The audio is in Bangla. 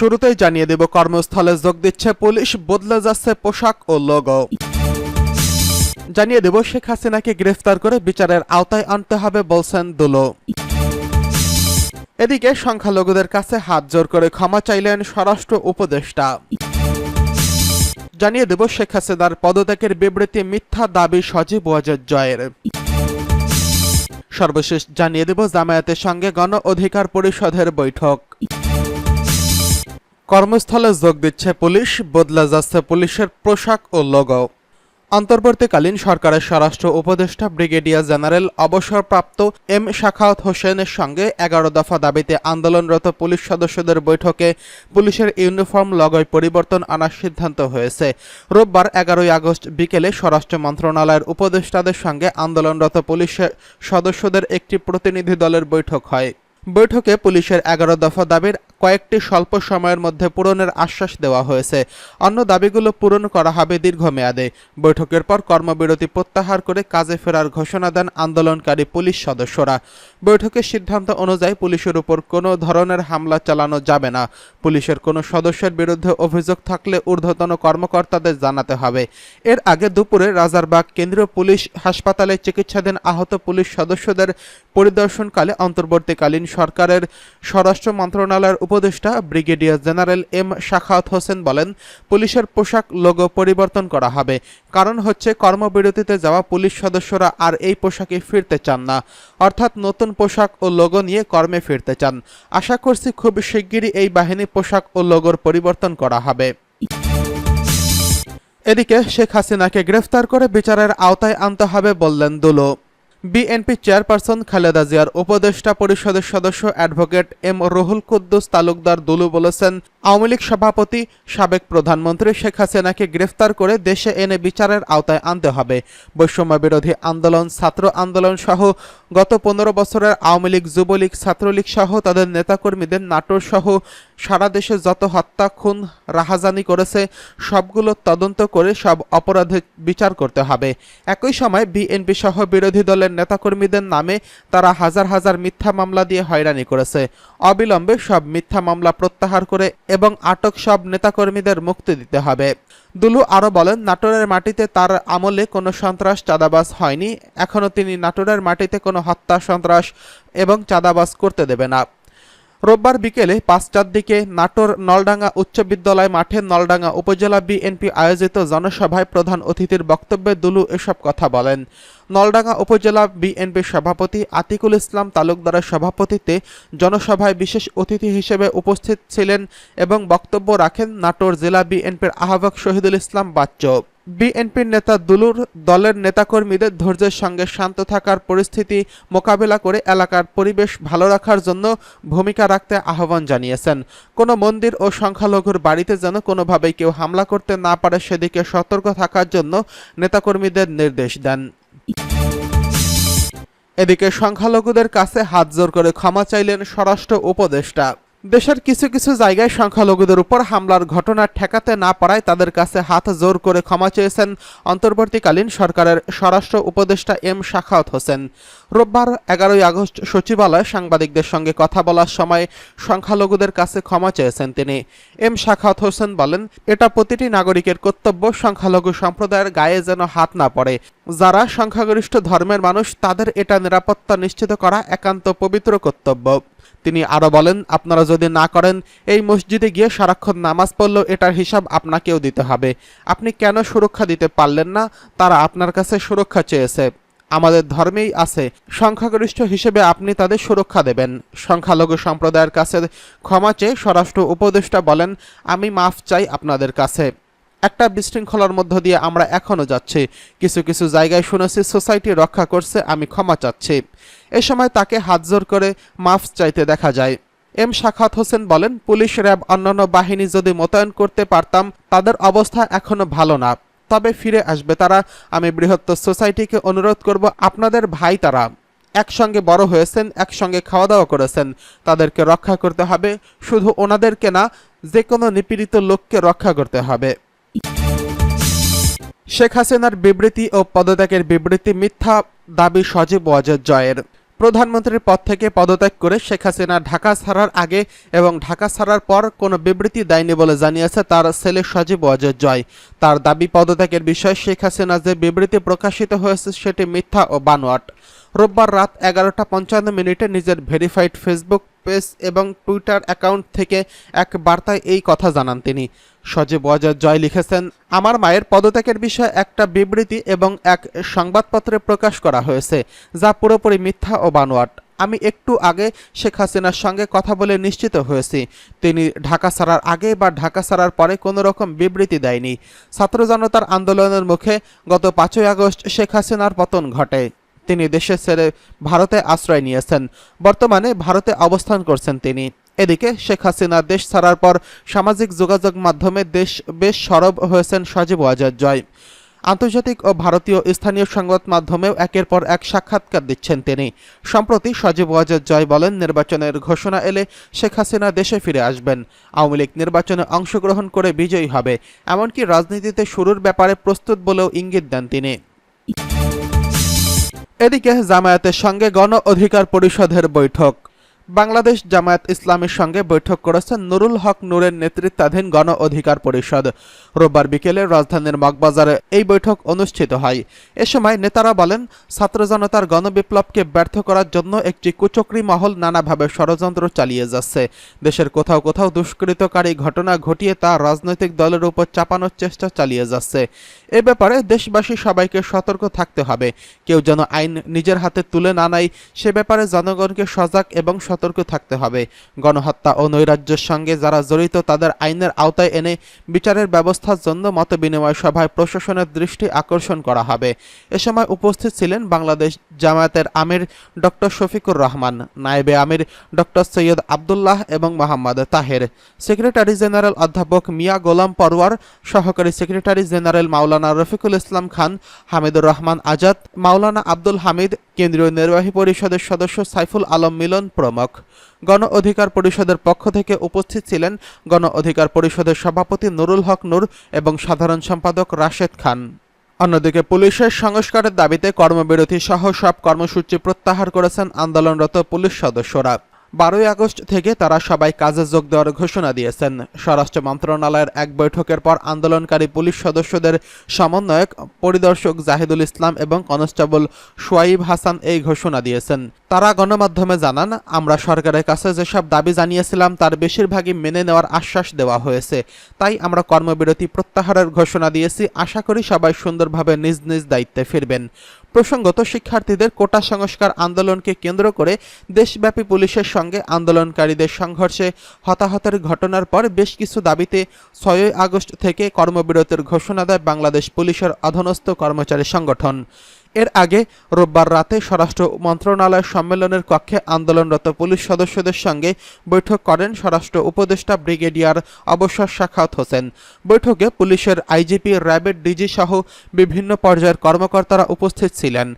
শুরুতেই জানিয়ে দেব কর্মস্থলে যোগ দিচ্ছে পুলিশ, বদলে যাচ্ছে পোশাক ও লোগো। জানিয়ে দেব শেখ হাসিনাকে গ্রেফতার করে বিচারের আওতায় আনতে হবে বলছেন দুলো। এদিকে সংখ্যালঘুদের কাছে হাত জোর করে ক্ষমা চাইলেন স্বরাষ্ট্র উপদেষ্টা। জানিয়ে দেব শেখ হাসিনার পদত্যাগের বিবৃতি মিথ্যা দাবি সজীব ওয়াজেদ জয়ের। সর্বশেষ জানিয়ে দেব জামায়াতের সঙ্গে গণ অধিকার পরিষদের বৈঠক। কর্মস্থলে যোগ দিচ্ছে পুলিশ, বদলে যাচ্ছে পুলিশের পোশাক ও লোগো। অন্তর্বর্তীকালীন সরকারের স্বরাষ্ট্র উপদেষ্টা ব্রিগেডিয়ার জেনারেল অবসরপ্রাপ্ত এম শাখাওয়াত হোসেনের সঙ্গে 11 দফা দাবিতে আন্দোলনরত পুলিশ সদস্যদের বৈঠকে পুলিশের ইউনিফর্ম লগোয় পরিবর্তন আনার সিদ্ধান্ত হয়েছে। রোববার 11 আগস্ট বিকেলে স্বরাষ্ট্র মন্ত্রণালয়ের উপদেষ্টাদের সঙ্গে আন্দোলনরত পুলিশের সদস্যদের একটি প্রতিনিধি দলের বৈঠক হয়। বৈঠকে পুলিশের 11 দফা দাবির কয়েকটি স্বল্প সময়ের মধ্যে পূরণের আশ্বাস দেওয়া হয়েছে। অন্য দাবিগুলো পূরণ করা হবে দীর্ঘমেয়াদে। বৈঠকের পর কর্মবিরতি প্রত্যাহার করে কাজে ফেরার ঘোষণা দেন আন্দোলনকারী পুলিশ সদস্যরা। বৈঠকের সিদ্ধান্ত অনুযায়ী পুলিশের উপর কোনো ধরনের হামলা চালানো যাবে না। পুলিশের কোনো সদস্যের বিরুদ্ধে অভিযোগ থাকলে ঊর্ধ্বতন কর্মকর্তাদের জানাতে হবে। এর আগে দুপুরে রাজারবাগ কেন্দ্রীয় পুলিশ হাসপাতালে চিকিৎসাধীন আহত পুলিশ সদস্যদের পরিদর্শনকালে অন্তর্বর্তীকালীন সরকারের স্বরাষ্ট্র মন্ত্রণালয়ের উপদেষ্টা brigadier general M Shakhawat Hossain বলেন, পুলিশের পোশাক লোগো পরিবর্তন করা হবে। কারণ হচ্ছে কর্মবিরতিতে যাওয়া পুলিশ সদস্যরা আর এই পোশাকে ফিরতে চান না, অর্থাৎ নতুন পোশাক ও লোগো নিয়ে কর্মে ফিরতে চান। আশা করছি খুব শিগগিরই এই বাহিনী পোশাক ও লোগোর পরিবর্তন করা হবে। এদিকে শেখ হাসিনাকে গ্রেফতার করে বিচারের আওতায় আনতে হবে বললেন দুলো। বিএনপি চেয়ারপারসন খালেদা জিয়ার উপদেষ্টা পরিষদের সদস্য অ্যাডভোকেট এম রুহুল কুদ্দুস তালুকদার দুলু বলেছেন, আওয়ামী লীগ সভাপতি সাবেক প্রধানমন্ত্রী শেখ হাসিনাকে গ্রেফতার করে দেশে এনে বিচারের আওতায় আনতে হবে। বৈষম্য বিরোধী আন্দোলন, ছাত্র আন্দোলন সহ গত 15 বছরের আওয়ামী লীগ, যুবলীগ, ছাত্রলীগ সহ তাদের নেতাকর্মীদের নাটোর সহ সারা দেশে যত হত্যা, খুন, রাহাজানি করেছে সবগুলো তদন্ত করে সব অপরাধের বিচার করতে হবে। একই সময় বিএনপি সহ বিরোধী দলের নেতাকর্মীদের নামে তারা হাজার হাজার মিথ্যা মামলা দিয়ে হয়রানি করেছে। অবিলম্বে সব মিথ্যা মামলা প্রত্যাহার করে এবং আটক সব নেতাকর্মীদের মুক্তি দিতে হবে। দুলু আরও বলেন, নাটোরের মাটিতে তার আমলে কোনো সন্ত্রাস, চাঁদাবাজ হয়নি। এখনও তিনি নাটোরের মাটিতে কোনো হত্যা, সন্ত্রাস এবং চাঁদাবাজ করতে দেবে না। রোববার বিকেলে 5টার দিকে নাটোর নলডাঙ্গা উচ্চ বিদ্যালয় মাঠে নলডাঙ্গা উপজেলা বিএনপি আয়োজিত জনসভায় প্রধান অতিথির বক্তব্যে দুলু এসব কথা বলেন। নলডাঙ্গা উপজেলা বিএনপির সভাপতি আতিকুল ইসলাম তালুকদারের সভাপতিত্বে জনসভায় বিশেষ অতিথি হিসেবে উপস্থিত ছিলেন এবং বক্তব্য রাখেন নাটোর জেলা বিএনপির আহ্বায়ক শহীদুল ইসলাম বাচ্চু। বিএনপির নেতা দুলুর দলের নেতাকর্মীদের ধৈর্যের সঙ্গে শান্ত থাকার পরিস্থিতি মোকাবেলা করে এলাকার পরিবেশ ভালো রাখার জন্য ভূমিকা রাখতে আহ্বান জানিয়েছেন। কোনো মন্দির ও সংখ্যালঘুর বাড়িতে যেন কোনোভাবেই কেউ হামলা করতে না পারে সেদিকে সতর্ক থাকার জন্য নেতাকর্মীদের নির্দেশ দেন। এদিকে সংখ্যালঘুদের কাছে হাত জোর করে ক্ষমা চাইলেন স্বরাষ্ট্র উপদেষ্টা। দেশের কিছু কিছু জায়গায় সংখ্যালঘুদের উপর হামলার ঘটনা ঠেকাতে না পারায় তাদের কাছে হাত জোর করে ক্ষমা চেয়েছেন অন্তর্বর্তীকালীন সরকারের স্বরাষ্ট্র উপদেষ্টা এম শাখাওয়াত হোসেন। রোববার 11 আগস্ট সচিবালয়ে সাংবাদিকদের সঙ্গে কথা বলার সময় সংখ্যালঘুদের কাছে ক্ষমা চেয়েছেন তিনি। এম শাখাওয়াত হোসেন বলেন, এটা প্রতিটি নাগরিকের কর্তব্য সংখ্যালঘু সম্প্রদায়ের গায়ে যেন হাত না পড়ে। যারা সংখ্যাগরিষ্ঠ ধর্মের মানুষ তাদের এটা নিরাপত্তা নিশ্চিত করা একান্ত পবিত্র কর্তব্য। তিনি আরও বলেন, আপনারা যদি না করেন, এই মসজিদে গিয়ে সারাক্ষণ নামাজ পড়লেও এটার হিসাব আপনাকেও দিতে হবে। আপনি কেন সুরক্ষা দিতে পারলেন না? তারা আপনার কাছে সুরক্ষা চেয়েছে। আমাদের ধর্মেই আছে সংখ্যাগরিষ্ঠ হিসেবে আপনি তাদের সুরক্ষা দেবেন। সংখ্যালঘু সম্প্রদায়ের কাছে ক্ষমা চেয়ে স্বরাষ্ট্র উপদেষ্টা বলেন, আমি মাফ চাই আপনাদের কাছে। একটা বিশৃঙ্খলার মধ্য দিয়ে আমরা এখনো যাচ্ছি। কিছু কিছু জায়গায় শুনেছি সোসাইটি রক্ষা করছে, আমি ক্ষমা চাচ্ছি। এ সময় তাকে হাত জোর করে মাফ চাইতে দেখা যায়। এম শাখাওয়াত হোসেন বলেন, পুলিশ, র্যাব, অন্যান্য বাহিনী যদি মোতায়েন করতে পারতাম, তাদের অবস্থা এখনো ভালো না, তবে ফিরে আসবে তারা। আমি বৃহত্তর সোসাইটিকে অনুরোধ করব, আপনাদের ভাই তারা একসঙ্গে বড় হয়েছেন, একসঙ্গে খাওয়া দাওয়া করেছেন, তাদেরকে রক্ষা করতে হবে। শুধু ওনাদেরকে না, যে কোনো নিপীড়িত লোককে রক্ষা করতে হবে। শেখ হাসিনার বিবৃতি ও পদত্যাগের বিবৃতি মিথ্যা দাবি সজীব ওয়াজেদ জয়ের। প্রধানমন্ত্রীর পদ থেকে পদত্যাগ করে শেখ হাসিনা ঢাকা ছাড়ার আগে এবং ঢাকা ছাড়ার পর কোনো বিবৃতি দেয়নি বলে জানিয়েছে তার ছেলে সজীব ওয়াজেদ জয়। তার দাবি, পদত্যাগের বিষয়ে শেখ হাসিনা যে বিবৃতি প্রকাশিত হয়েছে সেটি মিথ্যা ও বানোয়াট। রোববার রাত 11:55 নিজের ভেরিফাইড ফেসবুক পেজ এবং টুইটার অ্যাকাউন্ট থেকে এক বার্তায় এই কথা জানান তিনি। সজীব ওয়াজেদ জয় লিখেছেন, আমার মায়ের পদত্যাগের বিষয়ে একটা বিবৃতি এবং এক সংবাদপত্রে প্রকাশ করা হয়েছে, যা পুরোপুরি মিথ্যা ও বানোয়াট। আমি একটু আগে শেখ হাসিনার সঙ্গে কথা বলে নিশ্চিত হয়েছি, তিনি ঢাকা ছাড়ার আগে বা ঢাকা ছাড়ার পরে কোনো রকম বিবৃতি দেয়নি। ছাত্র জনতার আন্দোলনের মুখে গত 5ই আগস্ট শেখ হাসিনার পতন ঘটে। তিনি দেশে ছেড়ে ভারতে আশ্রয় নিয়েছেন। বর্তমানে ভারতে অবস্থান করছেন তিনি। এদিকে শেখ হাসিনা দেশ ছাড়ার পর সামাজিক যোগাযোগ মাধ্যমে বেশ সরব হয়েছেন সজীব ওয়াজেদ জয়। আন্তর্জাতিক ও ভারতীয় স্থানীয় সংবাদ মাধ্যমেও একের পর এক সাক্ষাৎকার দিচ্ছেন তিনি। সম্প্রতি সজীব ওয়াজেদ জয় বলেন, নির্বাচনের ঘোষণা এলে শেখ হাসিনা দেশে ফিরে আসবেন। আওয়ামী লীগ নির্বাচনে অংশগ্রহণ করে বিজয়ী হবে, এমনকি রাজনীতিতে শুরুর ব্যাপারে প্রস্তুত বলেও ইঙ্গিত দেন তিনি। এদিকে জামায়াতের সঙ্গে গণ অধিকার পরিষদের বৈঠক। বাংলাদেশ জামায়াত ইসলামীর সঙ্গে বৈঠক করেছেন নুরুল হক নূরের নেতৃত্বাধীন গণ অধিকার পরিষদ। রোববার বিকেলে রাজধানীর মগবাজারে এই বৈঠক অনুষ্ঠিত হয়। এ সময় নেতারা বলেন, ছাত্র জনতার গণবিপ্লবকে ব্যর্থ করার জন্য একটি কুচক্রী মহল নানাভাবে ষড়যন্ত্র চালিয়ে যাচ্ছে। দেশের কোথাও কোথাও দুষ্কৃতকারী ঘটনা ঘটিয়ে তা রাজনৈতিক দলের উপর চাপানোর চেষ্টা চালিয়ে যাচ্ছে। এ ব্যাপারে দেশবাসী সবাইকে সতর্ক থাকতে হবে। কেউ যেন আইন নিজের হাতে তুলে না নেয়, সে ব্যাপারে জনগণকে সজাগ এবং সতর্ক থাকতে হবে। গণহত্যা ও নৈরাজ্যের সঙ্গে যারা জড়িত তাদের আইনের আওতায় এনে বিচারের ব্যবস্থার জন্য মতবিনিময় সভায় প্রশাসনের দৃষ্টি আকর্ষণ করা হবে। এ সময় উপস্থিত ছিলেন বাংলাদেশ জামায়াতের আমির ডক্টর শফিকুর রহমান, নায়েবে আমির ডক্টর সৈয়দ আবদুল্লাহ এবং মোহাম্মদ তাহের, সেক্রেটারি জেনারেল অধ্যাপক মিয়া গোলাম পরওয়ার, সহকারী সেক্রেটারি জেনারেল মাওলানা রফিকুল ইসলাম খান, হামিদুর রহমান আজাদ, মাওলানা আব্দুল হামিদ, কেন্দ্রীয় নির্বাহী পরিষদের সদস্য সাইফুল আলম মিলন প্রমুখ। গণ অধিকার পরিষদের পক্ষ থেকে উপস্থিত ছিলেন গণ অধিকার পরিষদের সভাপতি নুরুল হক নূর এবং সাধারণ সম্পাদক রাশেদ খান। অন্যদিকে পুলিশের সংস্কারের দাবিতে কর্মবিরতি সহ সব কর্মসূচি প্রত্যাহার করেছেন আন্দোলনরত পুলিশ সদস্যরা। 12ই আগস্ট থেকে তারা সবাই কাজে যোগ দেওয়ার ঘোষণা দিয়েছেন। স্বরাষ্ট্র মন্ত্রণালয়ের এক বৈঠকের পর আন্দোলনকারী পুলিশ সদস্যদের সমন্বয়ক পরিদর্শক জাহিদুল ইসলাম এবং কনস্টেবল সোয়াইব হাসান এই ঘোষণা দিয়েছেন। তারা গণমাধ্যমে জানান, আমরা সরকারের কাছে যেসব দাবি জানিয়েছিলাম তার বেশিরভাগই মেনে নেওয়ার আশ্বাস দেওয়া হয়েছে, তাই আমরা কর্মবিরতি প্রত্যাহারের ঘোষণা দিয়েছি। আশা করি সবাই সুন্দরভাবে নিজ নিজ দায়িত্বে ফিরবেন। প্রসঙ্গত, শিক্ষার্থীদের কোটা সংস্কার আন্দোলনকে কেন্দ্র করে দেশব্যাপী পুলিশের সঙ্গে আন্দোলনকারীদের সংঘর্ষে হতাহতের ঘটনার পর বেশ কিছু দাবিতে 6ই আগস্ট থেকে কর্মবিরতির ঘোষণা দেয় বাংলাদেশ পুলিশের অধীনস্থ কর্মচারী সংগঠন। এর আগে রোববার রাতে স্বরাষ্ট্র মন্ত্রণালয়ের সম্মেলনের কক্ষে আন্দোলনরত পুলিশ সদস্যদের সঙ্গে বৈঠক করেন স্বরাষ্ট্র উপদেষ্টা ব্রিগেডিয়ার অবসর সাখাওয়াত হোসেন। বৈঠকে পুলিশের আইজিপি, র্যাবের ডিজি সহ বিভিন্ন পর্যায়ের কর্মকর্তারা উপস্থিত ছিলেন।